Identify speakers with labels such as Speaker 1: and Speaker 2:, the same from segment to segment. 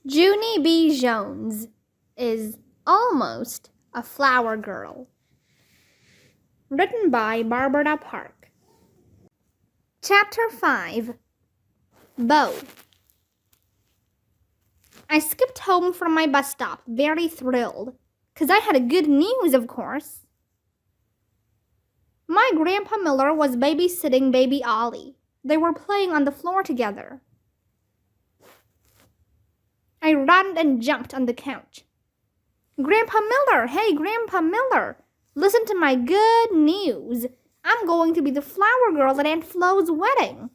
Speaker 1: Junie B. Jones is almost a flower girl. Written by Barbara Park. Chapter 5. Beau. I skipped home from my bus stop, very thrilled, 'cause I had good news, of course. My Grandpa Miller was babysitting baby Ollie. They were playing on the floor together. I ran and jumped on the couch. Grandpa Miller! Hey, Grandpa Miller! Listen to my good news. I'm going to be the flower girl at Aunt Flo's wedding.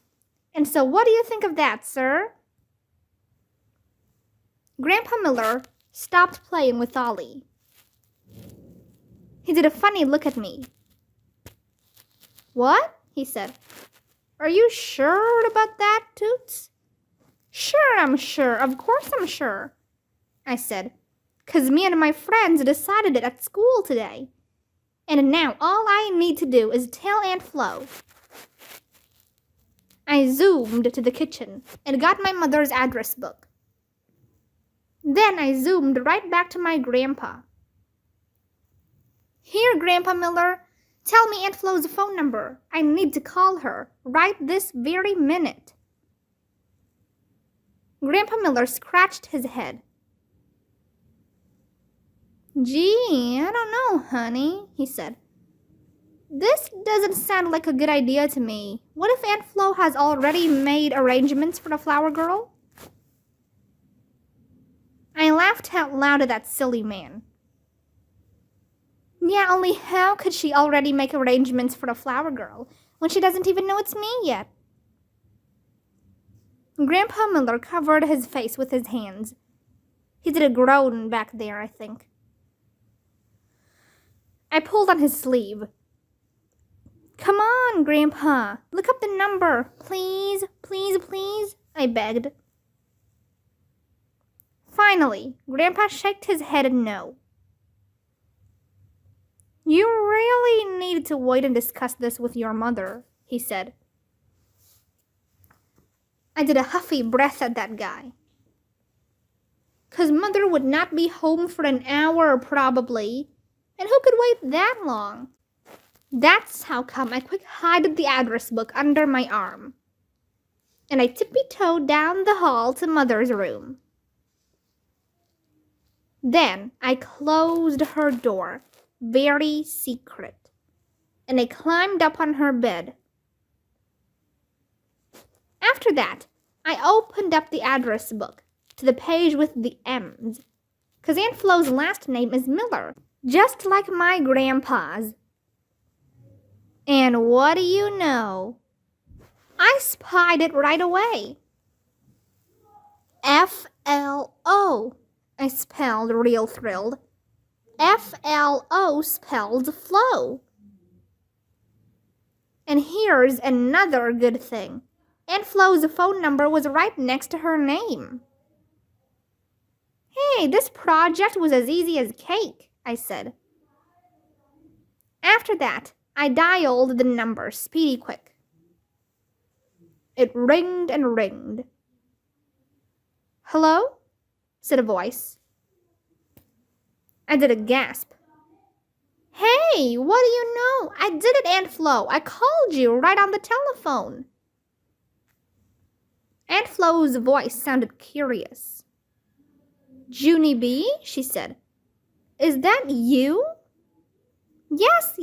Speaker 1: And so what do you think of that, sir? Grandpa Miller stopped playing with Ollie. He did a funny look at me. What? He said. Are you sure about that, Toots? Sure, I'm sure. Of course I'm sure, I said, 'cause me and my friends decided it at school today. And now all I need to do is tell Aunt Flo. I zoomed to the kitchen and got my mother's address book. Then I zoomed right back to my grandpa. Here, Grandpa Miller, tell me Aunt Flo's phone number. I need to call her right this very minute. Grandpa Miller scratched his head. Gee, I don't know, honey, he said. This doesn't sound like a good idea to me. What if Aunt Flo has already made arrangements for the flower girl? I laughed out loud at that silly man. Yeah, only how could she already make arrangements for the flower girl when she doesn't even know it's me yet? Grandpa Miller covered his face with his hands. He did a groan back there, I think. I pulled on his sleeve. Come on, Grandpa. Look up the number. Please, please, please, I begged. Finally, Grandpa shook his head no. You really need to wait and discuss this with your mother, he said. I did a huffy breath at that guy. 'Cause Mother would not be home for an hour, probably. And who could wait that long? That's how come I quick hid the address book under my arm. And I tippy-toed down the hall to Mother's room. Then I closed her door, very secret, and I climbed up on her bed. After that, I opened up the address book to the page with the M's, 'cause Aunt Flo's last name is Miller, just like my grandpa's. And what do you know? I spied it right away. F-L-O, I spelled real thrilled. F-L-O spelled Flo. And here's another good thing. Aunt Flo's phone number was right next to her name. Hey, this project was as easy as cake, I said. After that, I dialed the number speedy quick. It ringed and ringed. Hello? Said a voice. I did a gasp. Hey, what do you know? I did it, Aunt Flo. I called you right on the telephone. Aunt Flo's voice sounded curious. Junie B, she said. Is that you? Yes,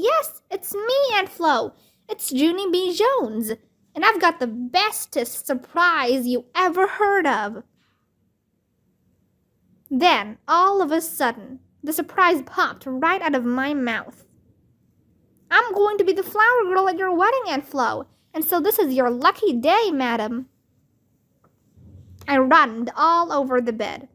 Speaker 1: it's me, Aunt Flo. It's Junie B. Jones, and I've got the bestest surprise you ever heard of. Then, all of a sudden, the surprise popped right out of my mouth. I'm going to be the flower girl at your wedding, Aunt Flo, and so this is your lucky day, madam. I runned all over the bed.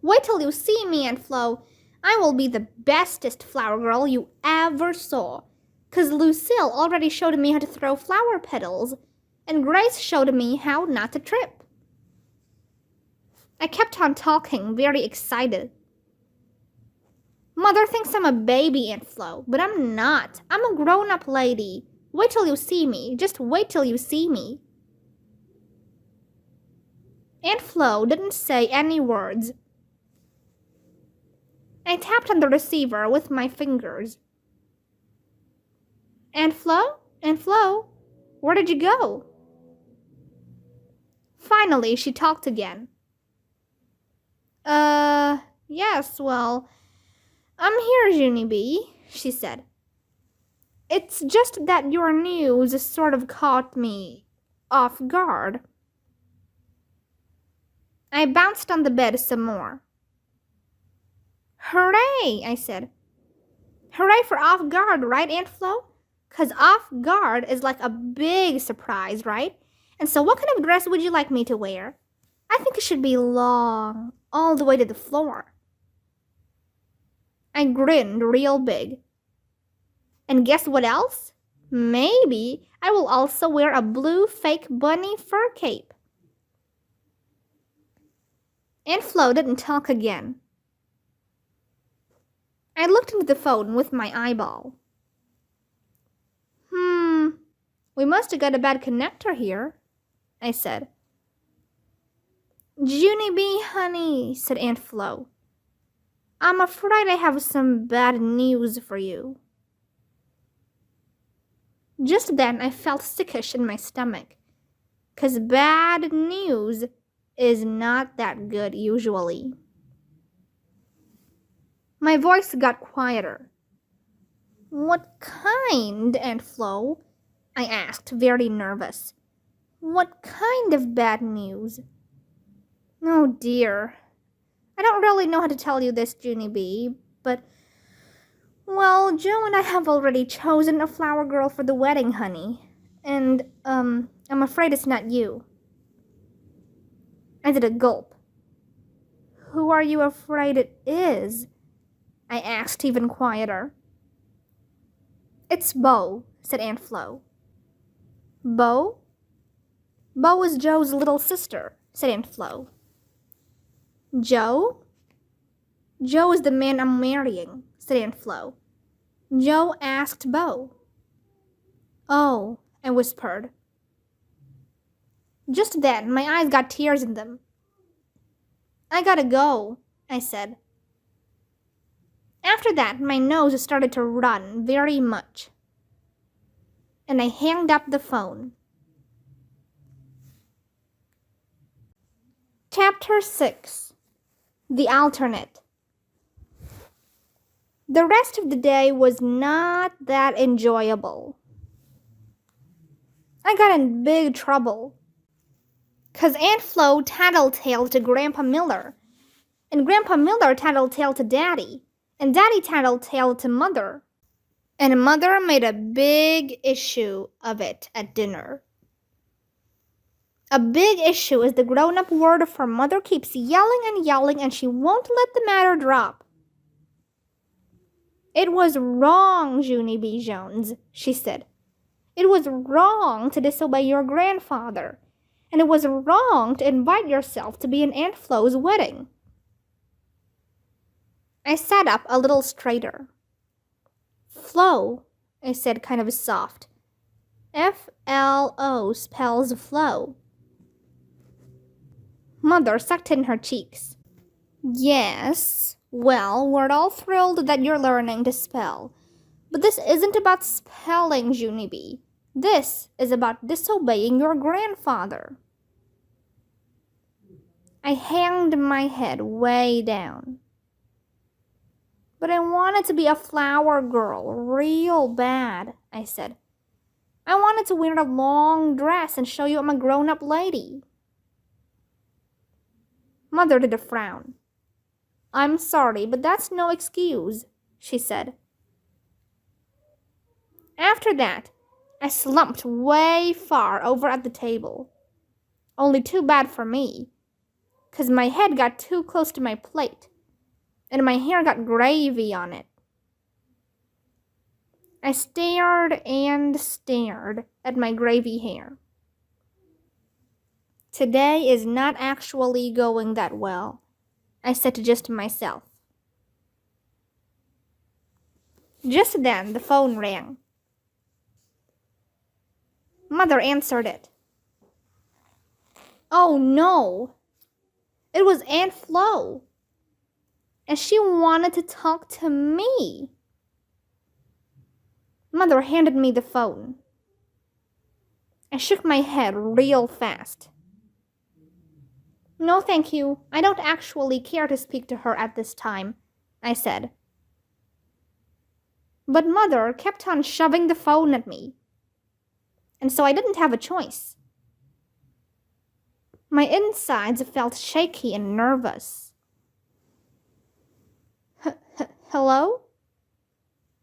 Speaker 1: Wait till you see me, Aunt Flo. I will be the bestest flower girl you ever saw, 'cause Lucille already showed me how to throw flower petals, and Grace showed me how not to trip. I kept on talking, very excited. Mother thinks I'm a baby, Aunt Flo, but I'm not. I'm a grown-up lady. Wait till you see me. Just wait till you see me. Aunt Flo didn't say any words. I tapped on the receiver with my fingers. Aunt Flo? Aunt Flo? Where did you go? Finally, she talked again. Yes, well, I'm here, Junie B, she said. It's just that your news sort of caught me off guard. I bounced on the bed some more. Hooray, I said. Hooray for off guard, right, Aunt Flo? 'Cause off guard is like a big surprise, right? And so what kind of dress would you like me to wear? I think it should be long, all the way to the floor. I grinned real big. And guess what else? Maybe I will also wear a blue fake bunny fur cape. Aunt Flo didn't talk again. I looked into the phone with my eyeball. We must have got a bad connector here, I said. Junie B, honey, said Aunt Flo. I'm afraid I have some bad news for you. Just then I felt sickish in my stomach, 'cause bad news is not that good usually. My voice got quieter. What kind, Aunt Flo? I asked, very nervous. What kind of bad news? Oh dear. I don't really know how to tell you this, Junie B, but, well, Joe and I have already chosen a flower girl for the wedding, honey. And, I'm afraid it's not you. I did a gulp. Who are you afraid it is? I asked, even quieter. It's Bo, said Aunt Flo. Bo? Bo is Joe's little sister, said Aunt Flo. Joe? Joe is the man I'm marrying, said Aunt Flo. Joe asked Bo. Oh, I whispered. Just then, my eyes got tears in them. I gotta go, I said. After that, my nose started to run very much. And I hanged up the phone. Chapter 6. The Alternate. The rest of the day was not that enjoyable. I got in big trouble. 'Cause Aunt Flo tattletaled to Grandpa Miller, and Grandpa Miller tattletaled to Daddy, and Daddy tattletaled to Mother, and Mother made a big issue of it at dinner. A big issue is the grown-up word for Mother keeps yelling and yelling and she won't let the matter drop. It was wrong, Junie B. Jones, she said. It was wrong to disobey your grandfather, and it was wrong to invite yourself to be in Aunt Flo's wedding. I sat up a little straighter. Flo, I said kind of soft. F-L-O spells flow. Mother sucked in her cheeks. Yes, well, we're all thrilled that you're learning to spell. But this isn't about spelling, Junie B. This is about disobeying your grandfather. I hanged my head way down. But I wanted to be a flower girl real bad, I said. I wanted to wear a long dress and show you I'm a grown-up lady. Mother did a frown. I'm sorry, but that's no excuse, she said. After that, I slumped way far over at the table. Only too bad for me, 'cause my head got too close to my plate, and my hair got gravy on it. I stared and stared at my gravy hair. Today is not actually going that well, I said to just myself. Just then, the phone rang. Mother answered it. Oh no, It was Aunt Flo. And she wanted to talk to me. Mother handed me the phone. I shook my head real fast. No, thank you. I don't actually care to speak to her at this time, I said. But Mother kept on shoving the phone at me. And so I didn't have a choice. My insides felt shaky and nervous. Hello?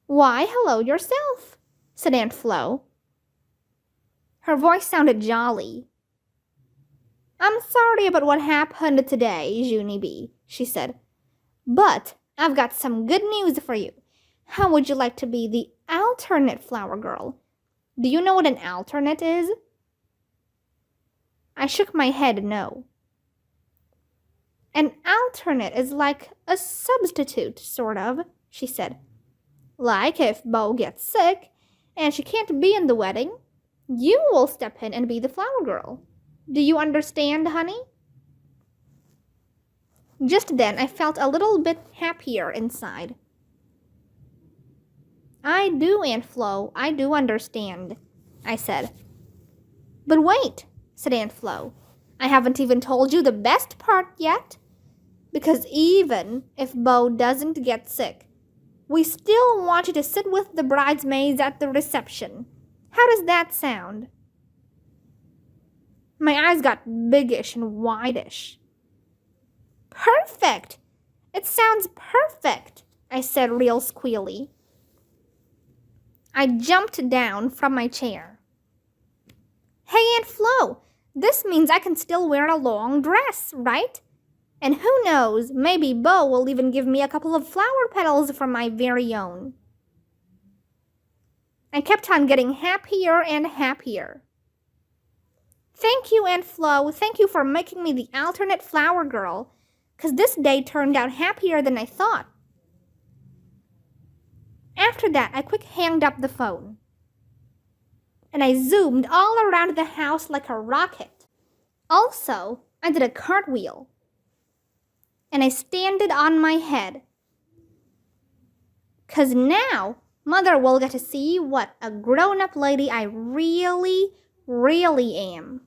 Speaker 1: Why, hello yourself, said Aunt Flo. Her voice sounded jolly. I'm sorry about what happened today, Junie B, she said. But I've got some good news for you. How would you like to be the alternate flower girl? Do you know what an alternate is? I shook my head no. An alternate is like a substitute, sort of, she said. Like if Beau gets sick and she can't be in the wedding, you will step in and be the flower girl. Do you understand, honey? Just then I felt a little bit happier inside. I do, Aunt Flo, I do understand, I said. But wait, said Aunt Flo. I haven't even told you the best part yet. Because even if Beau doesn't get sick, we still want you to sit with the bridesmaids at the reception. How does that sound? My eyes got biggish and wideish. Perfect! It sounds perfect, I said real squealy. I jumped down from my chair. Hey, Aunt Flo, this means I can still wear a long dress, right? And who knows, maybe Beau will even give me a couple of flower petals from my very own. I kept on getting happier and happier. Thank you, Aunt Flo. Thank you for making me the alternate flower girl, 'cause this day turned out happier than I thought. After that, I quick hanged up the phone. And I zoomed all around the house like a rocket. Also, I did a cartwheel. And I standed on my head. 'Cause now, Mother will get to see what a grown-up lady I really, really am.